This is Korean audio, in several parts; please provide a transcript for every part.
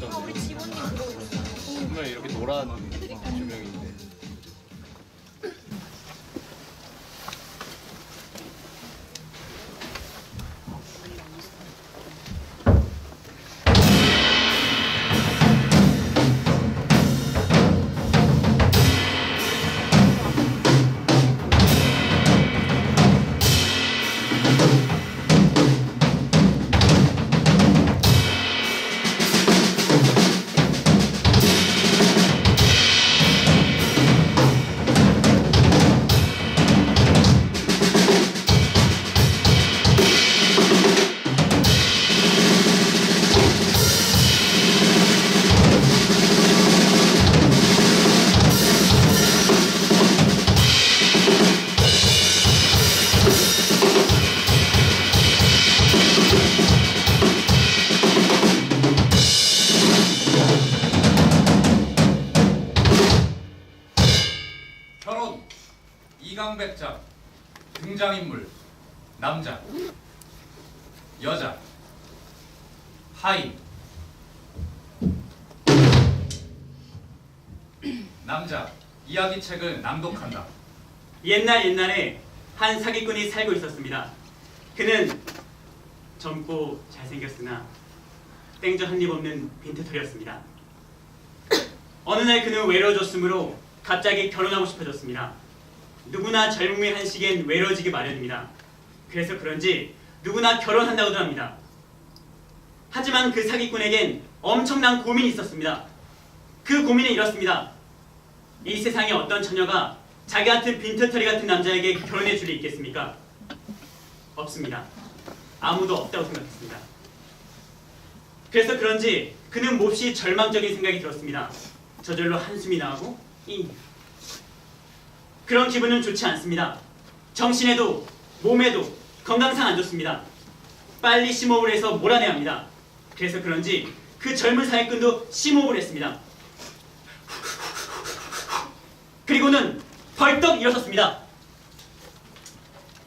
있던데. 우리 직원님 그러고 있어요. 분명 이렇게 노란 조명인데. 결혼 이강백장 등장인물 남자 여자 하인 남자 이야기책을 낭독한다. 옛날에 한 사기꾼이 살고 있었습니다. 그는 젊고 잘생겼으나 땡저 한 입 없는 빈트털이었습니다. 어느 날 그는 외로워졌으므로 갑자기 결혼하고 싶어졌습니다. 누구나 젊음의 한 시기엔 외로워지기 마련입니다. 그래서 그런지 누구나 결혼한다고도 합니다. 하지만 그 사기꾼에겐 엄청난 고민이 있었습니다. 그 고민은 이렇습니다. 이 세상에 어떤 처녀가 자기 같은 빈털터리 같은 남자에게 결혼해 줄 리 있겠습니까? 없습니다. 아무도 없다고 생각했습니다. 그래서 그런지 그는 몹시 절망적인 생각이 들었습니다. 저절로 한숨이 나오고 그런 기분은 좋지 않습니다. 정신에도 몸에도 건강상 안 좋습니다. 빨리 심호흡을 해서 몰아내야 합니다. 그래서 그런지 그 젊은 사기꾼도 심호흡을 했습니다. 그리고는 벌떡 일어섰습니다.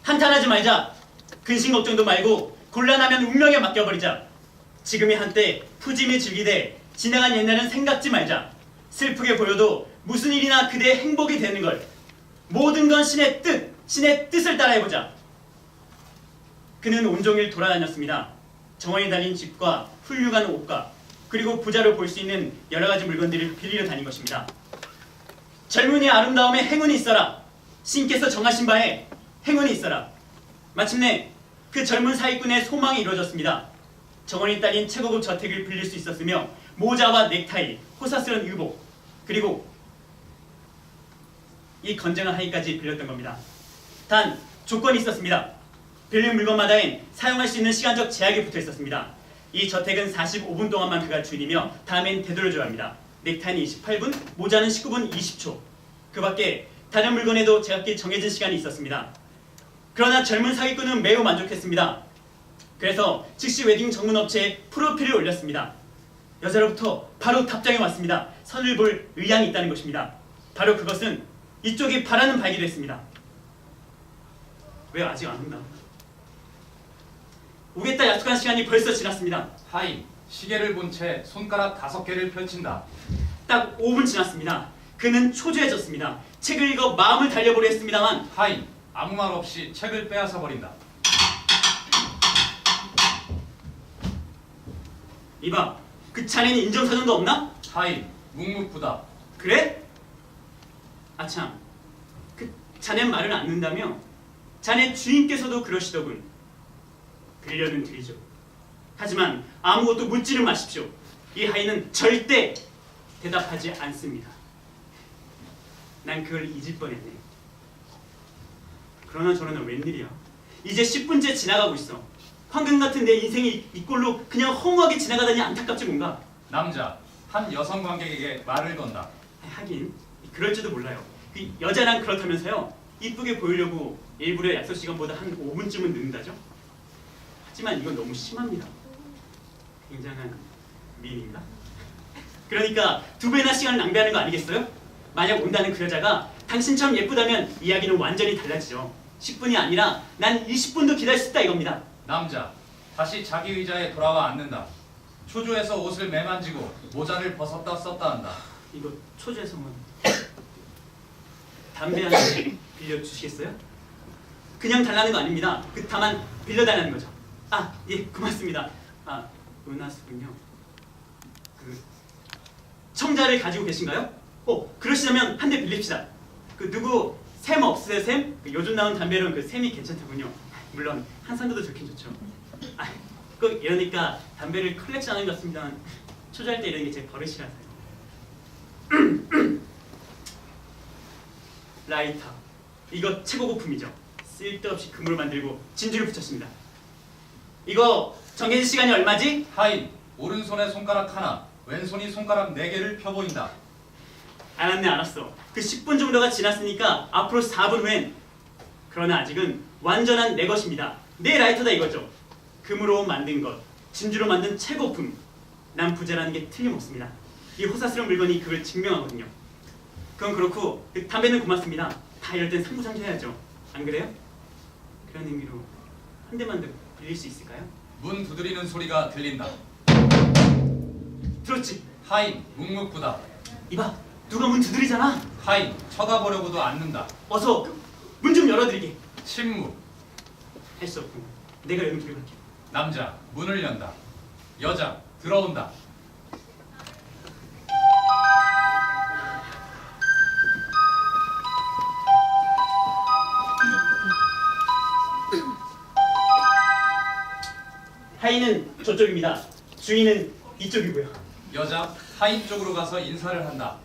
한탄하지 말자. 근심 걱정도 말고 곤란하면 운명에 맡겨버리자. 지금이 한때 푸짐히 즐기되 지나간 옛날은 생각지 말자. 슬프게 보여도 무슨 일이나 그대의 행복이 되는 걸. 모든 건 신의 뜻, 신의 뜻을 따라해보자. 그는 온종일 돌아다녔습니다. 정원에 달린 집과 훌륭한 옷과 그리고 부자로 볼 수 있는 여러 가지 물건들을 빌리러 다닌 것입니다. 젊은이의 아름다움에 행운이 있어라. 신께서 정하신 바에 행운이 있어라. 마침내 그 젊은 사기꾼의 소망이 이루어졌습니다. 정원이 딸린 최고급 저택을 빌릴 수 있었으며 모자와 넥타이, 호사스러운 의복, 그리고 이 건장한 하의까지 빌렸던 겁니다. 단 조건이 있었습니다. 빌린 물건마다엔 사용할 수 있는 시간적 제약이 붙어 있었습니다. 이 저택은 45분 동안만 그가 주인이며 다음엔 되돌려줘야 합니다. 넥타이는 28분, 모자는 19분 20초. 그 밖에 다른 물건에도 제각기 정해진 시간이 있었습니다. 그러나 젊은 사기꾼은 매우 만족했습니다. 그래서 즉시 웨딩 전문업체에 프로필을 올렸습니다. 여자로부터 바로 답장이 왔습니다. 선을 볼 의향이 있다는 것입니다. 바로 그것은 이쪽이 바라는 바이기도 했습니다. 왜 아직 안 온다? 오겠다 약속한 시간이 벌써 지났습니다. 하인 시계를 본 채 손가락 5개를 펼친다. 딱 5분 지났습니다. 그는 초조해졌습니다. 책을 읽어 마음을 달려보려 했습니다만 하인 아무 말 없이 책을 빼앗아 버린다. 이봐, 그 자네는 인정사정도 없나? 하인 묵묵부답. 그래? 아참, 그 자넨 말을 안 듣는다며? 자네 주인께서도 그러시더군. 들려는 드리죠. 하지만 아무것도 묻지는 마십시오. 이 하인은 절대 대답하지 않습니다. 난 그걸 잊을 뻔했네. 그러나 저러나 웬일이야? 이제 10분째 지나가고 있어. 황금 같은 내 인생이 이꼴로 그냥 허무하게 지나가다니 안타깝지 뭔가. 남자 한 여성 관객에게 말을 건다. 하긴 그럴지도 몰라요. 그 여자랑 그렇다면서요. 이쁘게 보이려고 일부러 약속 시간보다 한 5분쯤은 늦는다죠? 하지만 이건 너무 심합니다. 굉장한 미인인가? 그러니까 2배나 시간을 낭비하는 거 아니겠어요? 만약 온다는 그 여자가 당신처럼 예쁘다면 이야기는 완전히 달라지죠. 10분이 아니라 난 20분도 기다릴 수 있다 이겁니다. 남자 다시 자기 의자에 돌아와 앉는다. 초조해서 옷을 매만지고 모자를 벗었다 썼다 한다. 이거 초조해서만 담배 한 대 빌려주시겠어요? 그냥 달라는 거 아닙니다. 다만 빌려달라는 거죠. 아, 예, 고맙습니다. 아, 은하수군요. 청자를 가지고 계신가요? 그러시다면 한 대 빌립시다. 누구 샘 없으세요, 샘? 요즘 나온 담배로는 샘이 괜찮더군요. 물론 한 산도도 좋긴 좋죠. 아, 꼭 이러니까 담배를 컬렉션하는 것 같습니다만 초조할 때 이런 게 제 버릇이라서요. 라이터, 이거 최고급품이죠. 쓸데없이 금으로 만들고 진주를 붙였습니다. 이거 정해진 시간이 얼마지? 하인, 오른손에 손가락 하나, 왼손이 손가락 4개를 펴보인다. 알았어. 10분 정도가 지났으니까 앞으로 4분 후엔, 그러나 아직은 완전한 내 것입니다. 내 라이터다 이거죠. 금으로 만든 것, 진주로 만든 최고품. 난 부자라는 게 틀림없습니다. 이 호사스러운 물건이 그걸 증명하거든요. 그건 그렇고 담배는 고맙습니다. 다 이럴 땐 상부상조 해야죠. 안 그래요? 그런 의미로 한 대만 더 빌릴 수 있을까요? 문 두드리는 소리가 들린다. 들었지? 하인, 묵묵부답. 이봐, 누가 문 두드리잖아. 하인, 쳐다보려고도 않는다. 어서 문 좀 열어드리게. 침묵. 할 수 없고 내가 열면 들어갈게. 남자, 문을 연다. 여자, 들어온다. 하인은 저쪽입니다. 주인은 이쪽이고요. 여자, 하인 쪽으로 가서 인사를 한다.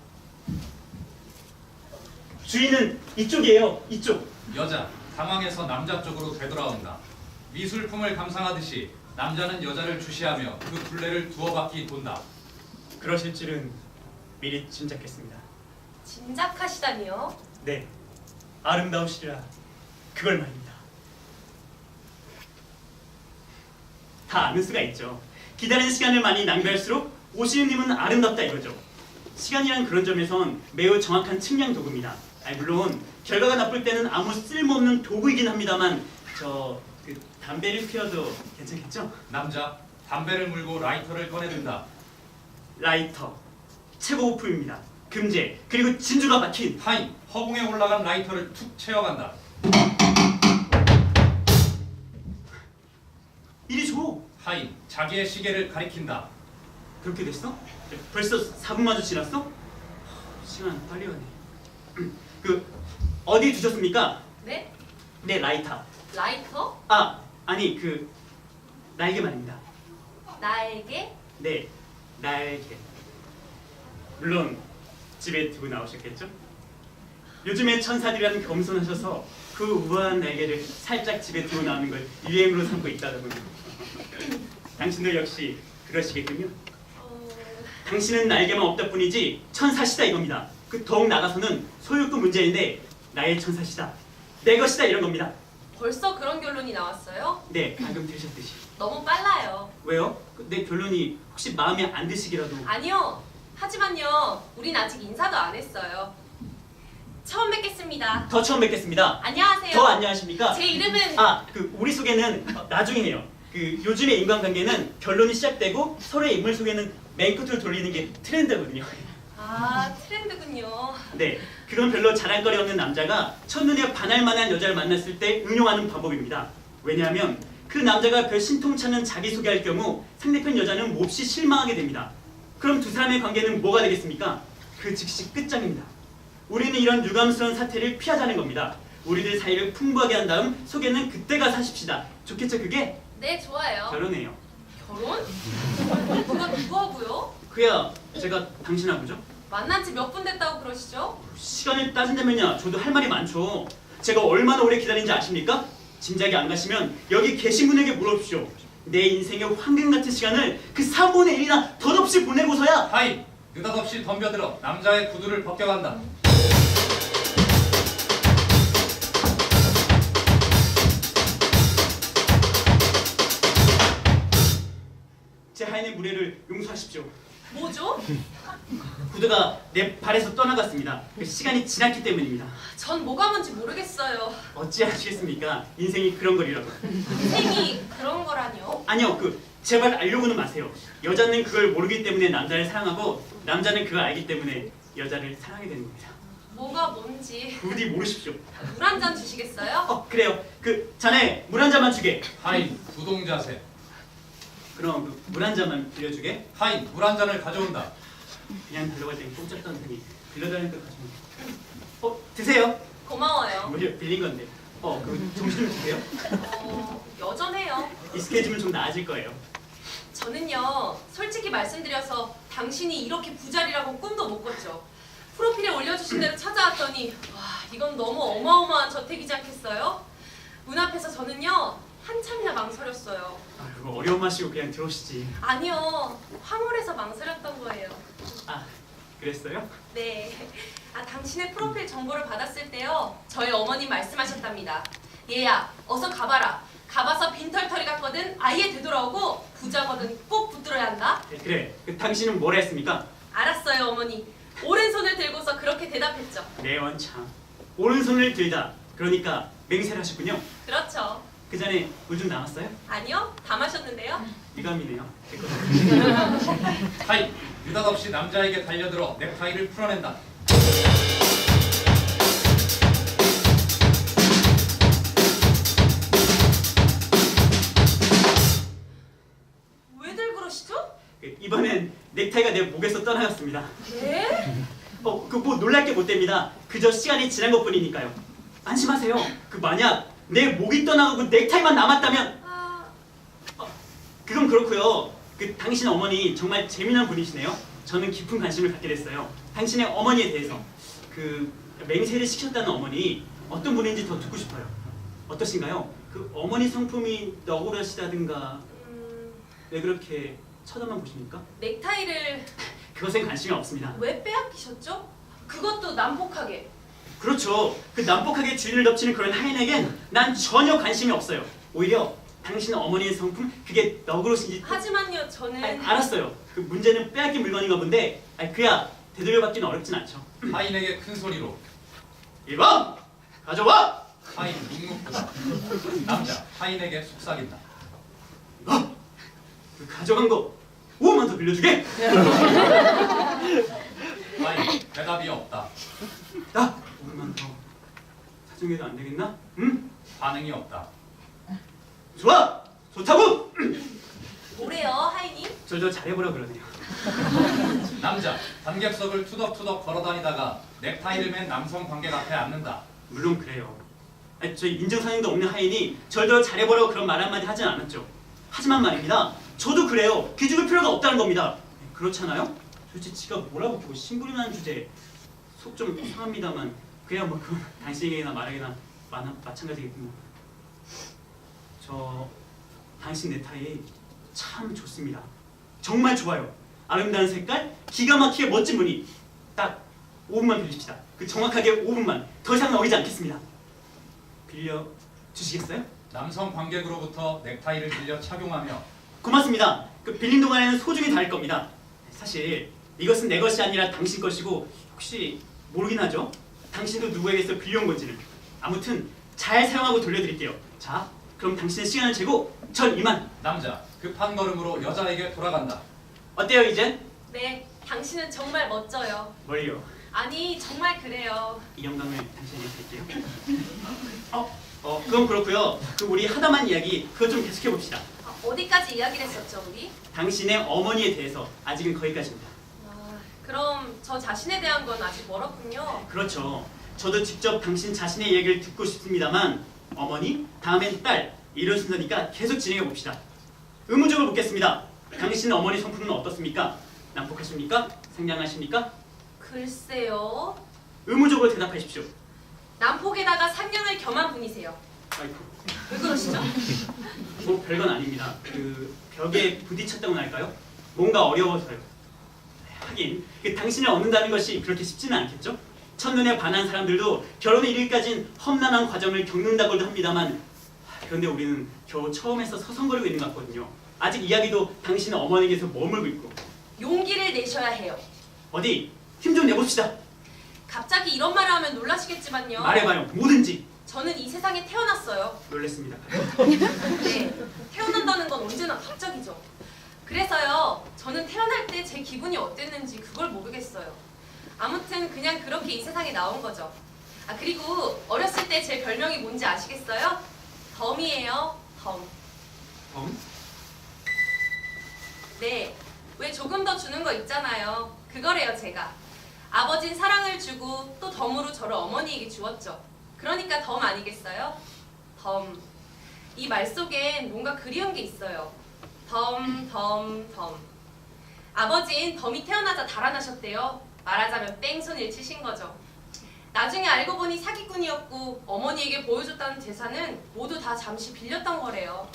주인은 이쪽이에요. 이쪽. 여자, 당황해서 남자 쪽으로 되돌아온다. 미술품을 감상하듯이 남자는 여자를 주시하며 그 둘레를 두어 바퀴 돈다. 그러실 줄은 미리 짐작했습니다. 짐작하시다니요? 네, 아름다우시리라 그걸 말입니다. 다 아는 수가 있죠. 기다리는 시간을 많이 낭비할수록 오시는 님은 아름답다 이거죠. 시간이란 그런 점에선 매우 정확한 측량 도구입니다. 물론 결과가 나쁠 때는 아무 쓸모없는 도구이긴 합니다만 담배를 피워도 괜찮겠죠? 남자, 담배를 물고 라이터를 꺼내든다. 라이터, 최고급품입니다. 금제, 그리고 진주가 박힌. 하인, 허공에 올라간 라이터를 툭 채워간다. 이리 줘. 하인, 자기의 시계를 가리킨다. 그렇게 됐어? 벌써 4분마저 지났어? 시간 빨리 가네. 어디 두셨습니까? 네? 네, 라이터. 라이터? 아니 날개 말입니다. 나에게? 네, 날개. 물론 집에 두고 나오셨겠죠? 요즘에 천사들이라는 겸손하셔서 그 우아한 날개를 살짝 집에 두고 나오는 걸 유행으로 삼고 있다더군요. 당신도 역시 그러시겠군요. 당신은 날개만 없다 뿐이지 천사시다 이겁니다. 더욱 나가서는 소유권 문제인데 나의 천사시다, 내 것이다 이런 겁니다. 벌써 그런 결론이 나왔어요? 네, 방금 들으셨듯이. 너무 빨라요. 왜요? 내 결론이 혹시 마음에 안 드시기라도. 아니요. 하지만요, 우린 아직 인사도 안 했어요. 처음 뵙겠습니다. 더 처음 뵙겠습니다. 안녕하세요. 더 안녕하십니까? 제 이름은 우리 소개는 나중에 해요. 요즘의 인간관계는 결론이 시작되고 서로의 인물 소개는 맨 끝으로 돌리는 게 트렌드거든요. 트렌드군요. 네, 그건 별로 자랑거리 없는 남자가 첫눈에 반할 만한 여자를 만났을 때 응용하는 방법입니다. 왜냐하면 그 남자가 별 신통찮은 자기소개할 경우 상대편 여자는 몹시 실망하게 됩니다. 그럼 두 사람의 관계는 뭐가 되겠습니까? 그 즉시 끝장입니다. 우리는 이런 유감스러운 사태를 피하자는 겁니다. 우리들 사이를 풍부하게 한 다음 소개는 그때 가서 하십시다. 좋겠죠 그게? 네, 좋아요. 결혼해요. 결혼? 누가 누구하고요? 그야 제가 당신하고죠. 만난 지 몇 분 됐다고 그러시죠? 시간을 따진다면요, 저도 할 말이 많죠. 제가 얼마나 오래 기다린지 아십니까? 짐작이 안 가시면 여기 계신 분에게 물어보십시오. 내 인생의 황금 같은 시간을 그 3분의 1이나 덧없이 보내고서야. 하인, 느닷없이 덤벼들어 남자의 구두를 벗겨간다. 제 하인의 무례를 용서하십시오. 뭐죠? 구두가 내 발에서 떠나갔습니다. 그 시간이 지났기 때문입니다. 전 뭐가 뭔지 모르겠어요. 어찌하시겠습니까? 인생이 그런 거리라고. 인생이 그런 거라뇨? 아니요, 제발 알려고는 마세요. 여자는 그걸 모르기 때문에 남자를 사랑하고 남자는 그걸 알기 때문에 여자를 사랑하게 되는 겁니다. 뭐가 뭔지 부디 모르십시오. 물 한 잔 주시겠어요? 그래요. 자네 물 한 잔만 주게. 하인 구동 자세. 그럼 물 한 잔만 빌려주게. 하인 물 한 잔을 가져온다. 그냥 달려갈 땐 꼼짝 떠더니 빌려달라니까 가지고. 드세요. 고마워요. 뭐요? 빌린 건데. 정신 좀 주세요. 여전해요. 익숙해지면 좀 나아질 거예요. 저는요, 솔직히 말씀드려서 당신이 이렇게 부자리라고 꿈도 못 꿨죠. 프로필에 올려주신 대로 찾아왔더니 와, 이건 너무 어마어마한 저택이지 않겠어요? 문 앞에서 저는요, 한참이나 망설였어요. 아이고, 어려운 마시고 그냥 들어오시지. 아니요, 황홀해서 망설였던 거예요. 그랬어요? 네. 당신의 프로필 정보를 받았을 때요, 저희 어머님 말씀하셨답니다. 얘야, 어서 가봐라. 가봐서 빈털터리 같거든 아예 되돌아오고 부자거든 꼭 붙들어야 한다. 네, 그래. 당신은 뭐라 했습니까? 알았어요, 어머니. 오른손을 들고서 그렇게 대답했죠. 네, 원참. 오른손을 들다. 그러니까 맹세를 하셨군요. 그렇죠. 그 전에 물 좀 남았어요? 아니요, 다 마셨는데요. 유감이네요. 됐거든요. 하인 느닷없이 남자에게 달려들어 넥타이를 풀어낸다. 왜들 그러시죠? 이번엔 넥타이가 내 목에서 떠나갔습니다. 네? 뭐 놀랄 게 못 됩니다. 그저 시간이 지난 것뿐이니까요. 안심하세요. 만약 내 목이 떠나가고 넥타이만 남았다면 그건 그렇고요. 당신 어머니 정말 재미난 분이시네요. 저는 깊은 관심을 갖게 됐어요. 당신의 어머니에 대해서. 맹세를 시켰다는 어머니 어떤 분인지 더 듣고 싶어요. 어떠신가요? 어머니 성품이 너그러시다든가. 왜 그렇게 쳐다만 보십니까? 넥타이를 그것엔 관심이 없습니다. 왜 빼앗기셨죠? 그것도 난폭하게. 그렇죠. 난폭하게 주인을 덮치는 그런 하인에겐 난 전혀 관심이 없어요. 오히려 당신 어머니의 성품 그게 너그러신지. 하지만요, 저는 알았어요. 문제는 빼앗긴 물건인가 본데 그야 되돌려받기는 어렵진 않죠. 하인에게 큰 소리로 1번 가져와! 하인 묵묵부다. 남자 하인에게 속삭인다. 가져간 거 5만 더 빌려주게! 하인 대답이 없다. 5만 더 사정해도 안 되겠나? 응? 반응이 없다. 좋아! 좋다고! 뭐래요, 하이니? 저 잘해보라 그러네요. 남자 관객석을 투덕투덕 걸어다니다가 넥타이를 맨 남성 관객 앞에 앉는다. 물론 그래요. 저희 인증사항도 없는 하인이 절대로 잘해보라고 그런 말 한마디 하진 않았죠. 하지만 말입니다. 저도 그래요. 기죽을 필요가 없다는 겁니다. 그렇잖아요? 도대체 지가 뭐라고 그러고 심부름 하는 주제에 속 좀 상합니다만 그야 그건 당신에게나 말에게나 마찬가지겠군요. 당신 넥타이 참 좋습니다. 정말 좋아요. 아름다운 색깔, 기가 막히게 멋진 무늬. 딱 5분만 빌립시다. 정확하게 5분만. 더 이상은 어기지 않겠습니다. 빌려 주시겠어요? 남성 관객으로부터 넥타이를 빌려 착용하며 고맙습니다. 빌린 동안에는 소중히 다닐 겁니다. 사실 이것은 내 것이 아니라 당신 것이고 혹시 모르긴 하죠? 당신도 누구에게서 빌려온 건지를. 아무튼 잘 사용하고 돌려드릴게요. 자, 그럼 당신의 시간을 재고 전 이만. 남자 급한 걸음으로 여자에게 돌아간다. 어때요 이제? 네, 당신은 정말 멋져요. 뭘요? 아니, 정말 그래요. 이 영광을 당신에게 드릴게요. 그건 그렇고요. 우리 하다만 이야기 그거 좀 계속해 봅시다. 어디까지 이야기를 했었죠, 우리? 당신의 어머니에 대해서 아직은 거기까지입니다. 그럼 저 자신에 대한 건 아직 멀었군요. 그렇죠. 저도 직접 당신 자신의 얘기를 듣고 싶습니다만 어머니, 다음엔 딸 이런 순서니까 계속 진행해 봅시다. 의무적으로 묻겠습니다. 당신 어머니 성품은 어떻습니까? 난폭하십니까? 상냥하십니까? 글쎄요. 의무적으로 대답하십시오. 남폭에다가 상냥을 겸한 분이세요. 아이고, 왜 그러시죠? 별건 아닙니다. 벽에 부딪혔다고나 할까요? 뭔가 어려워서요. 하긴 당신을 얻는다는 것이 그렇게 쉽지는 않겠죠? 첫눈에 반한 사람들도 결혼에 이르기까지는 험난한 과정을 겪는다고도 합니다만 그런데 우리는 겨우 처음에서 서성거리고 있는 것 같거든요. 아직 이야기도 당신의 어머니에게서 머물고 있고 용기를 내셔야 해요. 어디 힘 좀 내봅시다. 갑자기 이런 말을 하면 놀라시겠지만요. 말해봐요. 뭐든지. 저는 이 세상에 태어났어요. 놀랬습니다. 네, 태어난다는 건 언제나 갑자기죠. 그래서요, 저는 태어날 때 제 기분이 어땠는지 그걸 모르겠어요. 아무튼 그냥 그렇게 이 세상에 나온 거죠. 아, 그리고 어렸을 때 제 별명이 뭔지 아시겠어요? 덤이에요, 덤. 덤? 네, 왜 조금 더 주는 거 있잖아요. 그거래요, 제가. 아버진 사랑을 주고 또 덤으로 저를 어머니에게 주었죠. 그러니까 덤 아니겠어요? 덤. 이 말 속엔 뭔가 그리운 게 있어요. 덤, 덤, 덤. 아버진 덤이 태어나자 달아나셨대요. 말하자면 뺑소니를 치신 거죠. 나중에 알고 보니 사기꾼이었고 어머니에게 보여줬다는 재산은 모두 다 잠시 빌렸던 거래요.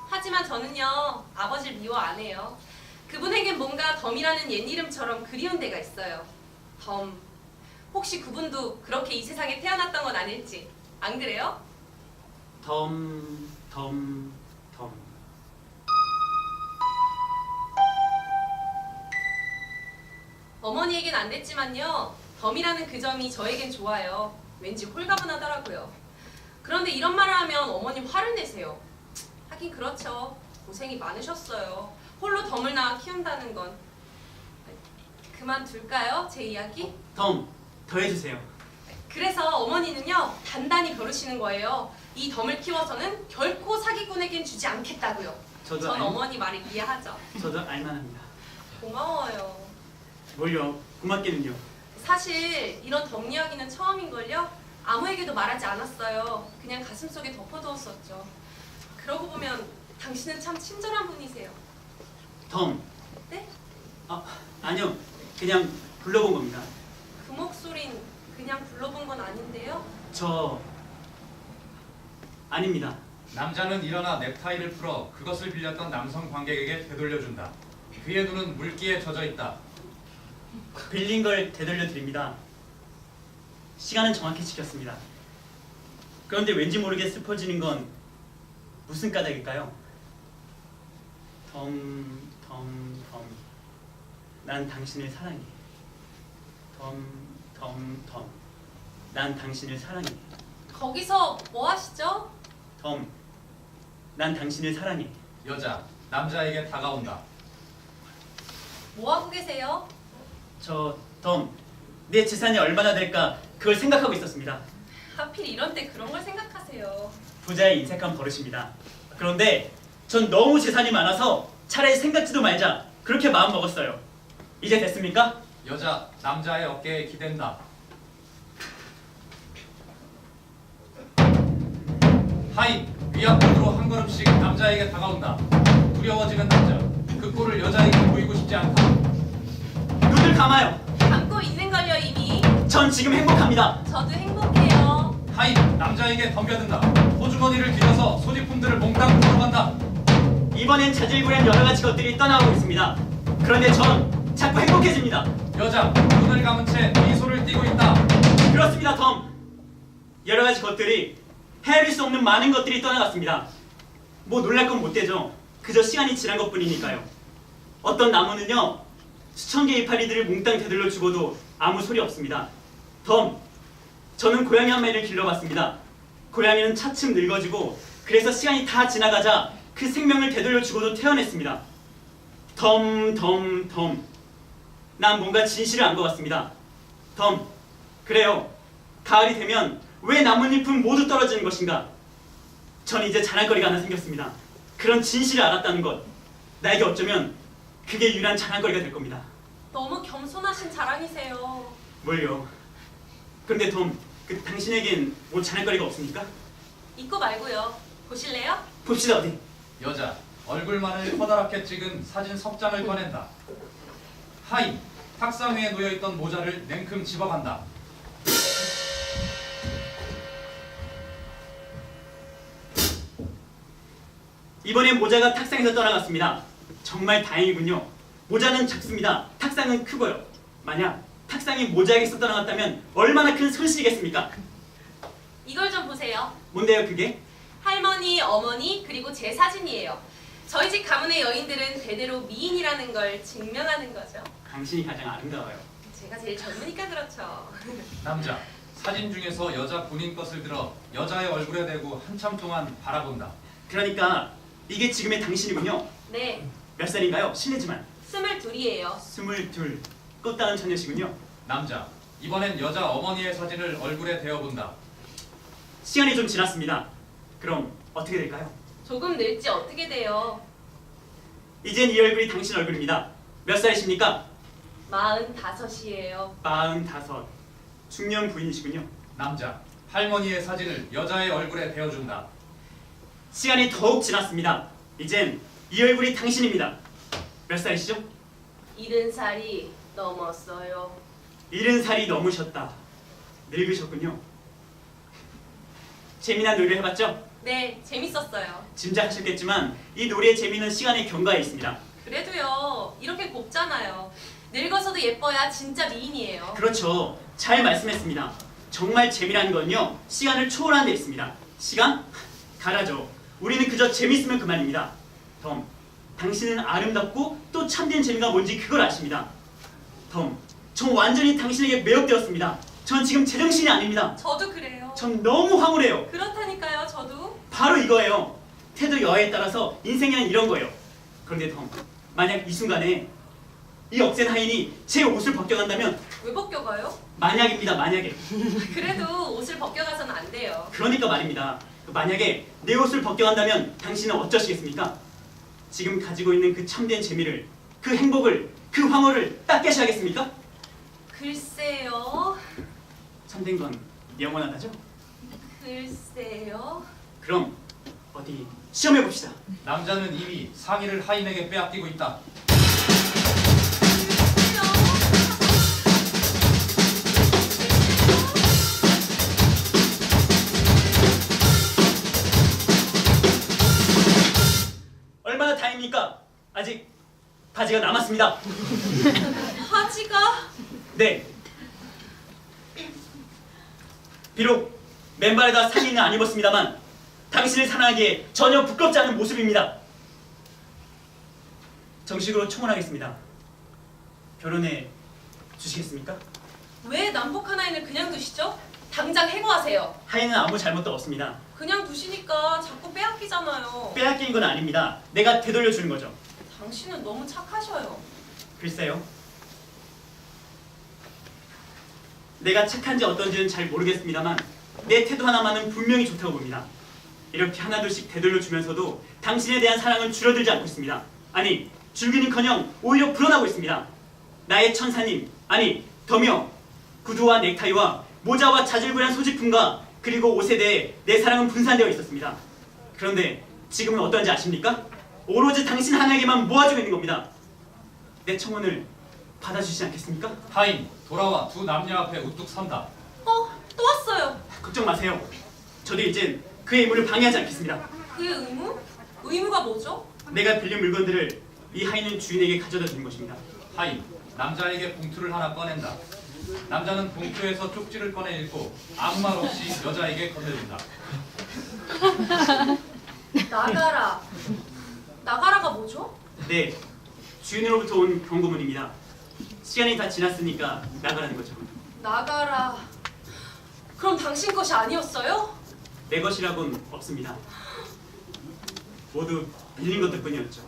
하지만 저는요, 아버지를 미워 안 해요. 그분에겐 뭔가 덤이라는 옛 이름처럼 그리운 데가 있어요. 덤. 혹시 그분도 그렇게 이 세상에 태어났던 건 아닐지. 안 그래요? 덤. 어머니에겐 안 됐지만요, 덤이라는 그 점이 저에겐 좋아요. 왠지 홀가분하더라고요. 그런데 이런 말을 하면 어머님 화를 내세요. 하긴 그렇죠. 고생이 많으셨어요. 홀로 덤을 낳아 키운다는 건. 그만둘까요? 제 이야기? 덤. 더 해주세요. 그래서 어머니는요, 단단히 벼르시는 거예요. 이 덤을 키워서는 결코 사기꾼에겐 주지 않겠다고요. 전 어머니 말을 이해하죠. 저도 알만합니다. 고마워요. 뭘요? 고맙게는요. 사실 이런 덤 이야기는 처음인걸요? 아무에게도 말하지 않았어요. 그냥 가슴속에 덮어두었었죠. 그러고 보면 당신은 참 친절한 분이세요. 덤. 네? 아니요. 그냥 불러본 겁니다. 그 목소린 그냥 불러본 건 아닌데요? 저 아닙니다. 남자는 일어나 넥타이를 풀어 그것을 빌렸던 남성 관객에게 되돌려준다. 그의 눈은 물기에 젖어 있다. 빌린 걸 되돌려 드립니다. 시간은 정확히 지켰습니다. 그런데 왠지 모르게 슬퍼지는 건 무슨 까닭일까요? 덤. 난 당신을 사랑해. 덤. 난 당신을 사랑해. 거기서 뭐 하시죠? 덤. 난 당신을 사랑해. 여자, 남자에게 다가온다. 뭐 하고 계세요? 덤. 내 재산이 얼마나 될까 그걸 생각하고 있었습니다. 하필 이런 때 그런 걸 생각하세요. 부자의 인색한 버릇입니다. 그런데 전 너무 재산이 많아서 차라리 생각지도 말자 그렇게 마음 먹었어요. 이제 됐습니까? 여자, 남자의 어깨에 기댄다. 하인, 위압으로 한 걸음씩 남자에게 다가온다. 두려워지는 남자. 그 꼴을 여자에게 보이고 싶지 않다. 눈을 감아요. 감고 있는걸요 이미. 전 지금 행복합니다. 저도 행복해요. 하인, 남자에게 덤벼든다. 호주머니를 뒤져서 소지품들을 몽땅 들어간다. 이번엔 자질구레한 여러 가지 것들이 떠나오고 있습니다. 그런데 전 자꾸 행복해집니다. 여자, 눈을 감은 채 미소를 띠고 있다. 그렇습니다, 덤. 여러 가지 것들이 헤아릴 수 없는 많은 것들이 떠나갔습니다. 뭐 놀랄 건 못 되죠. 그저 시간이 지난 것뿐이니까요. 어떤 나무는요, 수천 개의 이파리들을 몽땅 되돌려 죽어도 아무 소리 없습니다. 덤, 저는 고양이 한 마리를 길러봤습니다. 고양이는 차츰 늙어지고 그래서 시간이 다 지나가자 그 생명을 되돌려 죽어도 태어났습니다. 덤. 난 뭔가 진실을 안 것 같습니다. 덤, 그래요. 가을이 되면 왜 나뭇잎은 모두 떨어지는 것인가? 전 이제 자랑거리가 하나 생겼습니다. 그런 진실을 알았다는 것. 나에게 어쩌면 그게 유일한 자랑거리가 될 겁니다. 너무 겸손하신 자랑이세요. 뭘요? 그런데 덤, 당신에겐 뭐 자랑거리가 없습니까? 있고 말고요. 보실래요? 봅시다 어디. 여자, 얼굴만을 커다랗게 찍은 사진 석 장을 꺼낸다. 하인, 탁상 위에 놓여있던 모자를 냉큼 집어간다. 이번엔 모자가 탁상에서 떠나갔습니다. 정말 다행이군요. 모자는 작습니다. 탁상은 크고요. 만약 탁상이 모자에게서 떠나갔다면 얼마나 큰 손실이겠습니까? 이걸 좀 보세요. 뭔데요 그게? 할머니, 어머니, 그리고 제 사진이에요. 저희 집 가문의 여인들은 대대로 미인이라는 걸 증명하는 거죠. 당신이 가장 아름다워요. 제가 제일 젊으니까 그렇죠. 남자. 사진 중에서 여자 본인 것을 들어 여자의 얼굴에 대고 한참 동안 바라본다. 그러니까 이게 지금의 당신이군요. 네, 몇 살인가요? 실례지만 22이에요. 22. 꽃다운 처녀시군요. 남자. 이번엔 여자 어머니의 사진을 얼굴에 대어본다. 시간이 좀 지났습니다. 그럼 어떻게 될까요? 조금 늙지 어떻게 돼요? 이젠 이 얼굴이 당신 얼굴입니다. 몇 살이십니까? 45이에요. 45. 중년 부인이시군요. 남자. 할머니의 사진을 여자의 얼굴에 대어준다. 시간이 더욱 지났습니다. 이젠 이 얼굴이 당신입니다. 몇 살이시죠? 70살이 넘었어요. 70살이 넘으셨다. 늙으셨군요. 재미난 놀이를 해봤죠? 네, 재밌었어요. 짐작하셨겠지만 이 놀이의 재미는 시간의 경과에 있습니다. 그래도요, 이렇게 곱잖아요. 늙어서도 예뻐야 진짜 미인이에요. 그렇죠. 잘 말씀했습니다. 정말 재미라는 건요, 시간을 초월하는 데 있습니다. 시간? 가라죠. 우리는 그저 재밌으면 그만입니다. 덤, 당신은 아름답고 또 참된 재미가 뭔지 그걸 아십니다. 덤, 전 완전히 당신에게 매혹되었습니다. 전 지금 제정신이 아닙니다. 저도 그래요. 전 너무 황홀해요. 그렇다니까요, 저도. 바로 이거예요. 태도 여하에 따라서 인생이란 이런 거예요. 그런데 덤, 만약 이 순간에 이 억센 하인이 제 옷을 벗겨간다면, 왜 벗겨가요? 만약입니다. 만약에. 그래도 옷을 벗겨가서는 안 돼요. 그러니까 말입니다. 만약에 내 옷을 벗겨간다면 당신은 어쩌시겠습니까? 지금 가지고 있는 그 참된 재미를, 그 행복을, 그 황홀을 딱 깨셔야겠습니까? 글쎄요. 참된 건 영원하다죠? 글쎄요. 그럼 어디 시험해 봅시다. 남자는 이미 상의를 하인에게 빼앗기고 있다. 얼마나 다행입니까? 아직 바지가 남았습니다. 바지가? 네. 비록 맨발에다 상의는 안 입었습니다만 당신을 사랑하기에 전혀 부끄럽지 않은 모습입니다. 정식으로 청혼하겠습니다. 결혼해 주시겠습니까? 왜 남북 하나인을 그냥 두시죠? 당장 해고하세요. 하인은 아무 잘못도 없습니다. 그냥 두시니까 자꾸 빼앗기잖아요. 빼앗긴 건 아닙니다. 내가 되돌려 주는 거죠. 당신은 너무 착하셔요. 글쎄요. 내가 착한지 어떤지는 잘 모르겠습니다만 내 태도 하나만은 분명히 좋다고 봅니다. 이렇게 하나둘씩 되돌려 주면서도 당신에 대한 사랑은 줄어들지 않고 있습니다. 아니, 줄기는커녕 오히려 불어나고 있습니다. 나의 천사님, 아니 덤이여, 구두와 넥타이와 모자와 자질구레한 소지품과 그리고 옷에 대해 내 사랑은 분산되어 있었습니다. 그런데 지금은 어떤지 아십니까? 오로지 당신 하나에게만 모아주고 있는 겁니다. 내 청혼을 받아주시지 않겠습니까? 하인. 돌아와 두 남녀 앞에 우뚝 선다. 또 왔어요. 걱정 마세요. 저도 이젠 그의 의무를 방해하지 않겠습니다. 그의 의무? 의무가 뭐죠? 내가 빌린 물건들을 이 하인은 주인에게 가져다 주는 것입니다. 하인. 남자에게 봉투를 하나 꺼낸다. 남자는 봉투에서 쪽지를 꺼내 읽고 아무 말 없이 여자에게 건네준다. 나가라. 나가라가 뭐죠? 네, 주인으로부터 온 경고문입니다. 시간이 다 지났으니까 나가라는 거죠. 나가라. 그럼 당신 것이 아니었어요? 내 것이라고는 없습니다. 모두 빌린 것들 뿐이었죠.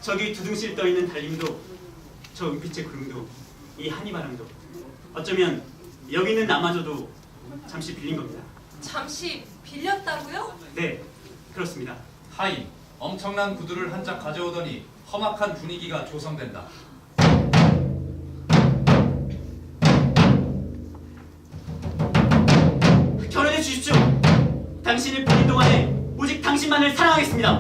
저기 두둥실 떠있는 달림도, 저 은빛의 구름도, 이 한이바람도, 어쩌면 여기 있는 나마저도 잠시 빌린 겁니다. 잠시 빌렸다고요? 네, 그렇습니다. 하인. 엄청난 구두를 한 짝 가져오더니 험악한 분위기가 조성된다. 결혼해 주십시오. 당신을 빌린 동안에 오직 당신만을 사랑하겠습니다.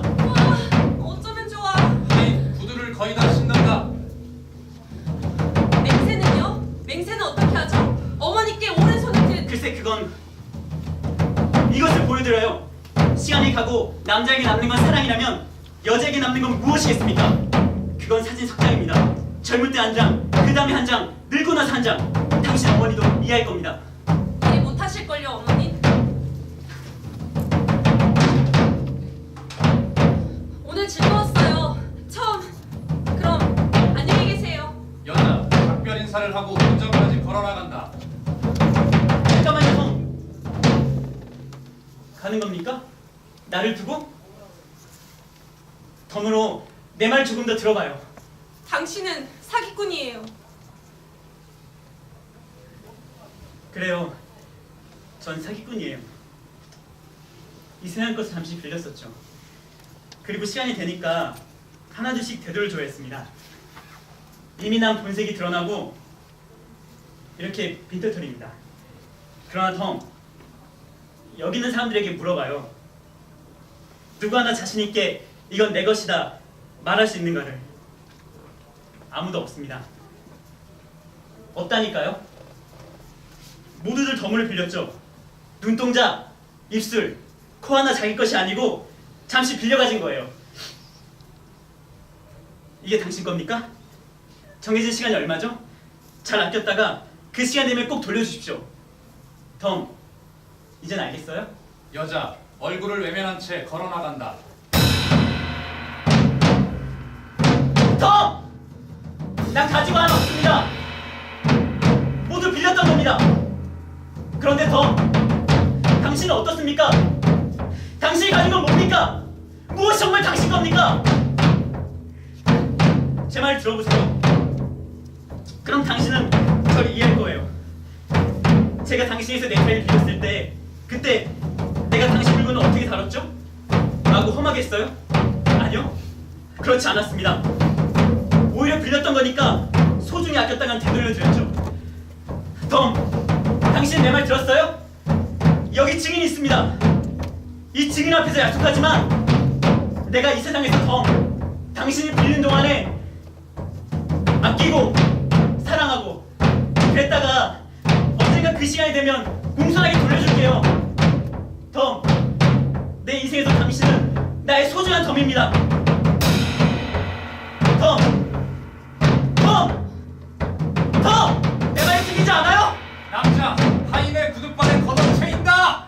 어쩌면 좋아. 하인. 구두를 거의 다 신는다. 맹세는요? 맹세는 어떻게 하죠? 어머니께 오른손을 든 글쎄 그건 이것을 보여드려요. 시간이 가고 남자에게 남는 건 사랑이라면 여자에게 남는 건 무엇이겠습니까? 그건 사진 석장입니다. 젊을 때 한 장, 그 다음에 한 장, 늙고 나서 한 장. 당신 어머니도 이해할 겁니다. 이해 못하실걸요, 어머니? 오늘 즐거웠어요. 처음. 그럼 안녕히 계세요. 여자 작별 인사를 하고 운전까지 걸어나간다. 잠깐만요, 형. 가는 겁니까? 나를 두고? 덤으로 내 말 조금 더 들어봐요. 당신은 사기꾼이에요. 그래요. 전 사기꾼이에요. 이 세상 것을 잠시 빌렸었죠. 그리고 시간이 되니까 하나둘씩 되돌려줘야 했습니다. 이미 난 본색이 드러나고 이렇게 빈털터리입니다. 그러나 덤, 여기 있는 사람들에게 물어봐요. 누구 하나 자신 있게 이건 내 것이다 말할 수 있는가를. 아무도 없습니다. 없다니까요. 모두들 덤을 빌렸죠. 눈동자, 입술, 코 하나 자기 것이 아니고 잠시 빌려가진 거예요. 이게 당신 겁니까? 정해진 시간이 얼마죠? 잘 아꼈다가 그 시간 되면 꼭 돌려주십시오. 덤, 이젠 알겠어요? 여자 얼굴을 외면한 채 걸어나간다. 덤! 난 가지고 하나 없습니다. 모두 빌렸던 겁니다. 그런데 덤, 당신은 어떻습니까? 당신이 가진 건 뭡니까? 무엇이 정말 당신 겁니까? 제 말 들어보세요. 그럼 당신은 저를 이해할 거예요. 제가 당신에서 내 차를 빌렸을 때 그때 내가 당신 물건을 어떻게 다뤘죠? 라고 험하게 했어요? 아니요. 그렇지 않았습니다. 오히려 빌렸던 거니까 소중히 아꼈다간 되돌려드렸죠. 덤, 당신 내 말 들었어요? 여기 증인이 있습니다. 이 증인 앞에서 약속하지만 내가 이 세상에서 덤, 당신이 빌린 동안에 아끼고 사랑하고 그랬다가 언젠가 그 시간이 되면 공손하게 돌려줄게요. 덤, 내 인생에서 당신은 나의 소중한 덤입니다. 덤! 내 말이 들리지 않아요? 남자 하인의 구두발에 걷어채 있다.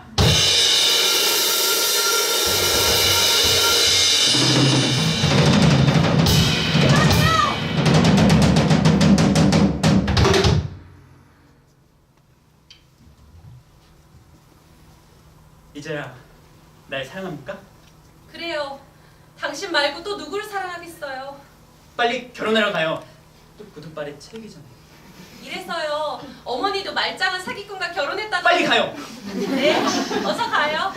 이제야 날 사랑합니까? 그래요. 당신 말고 또 누구를 사랑하겠어요. 빨리 결혼하러 가요. 또 구두발에 채기 전에. 이래서요. 어머니도 말짱한 사기꾼과 결혼했다는. 빨리 가요. 네, 어서 가요.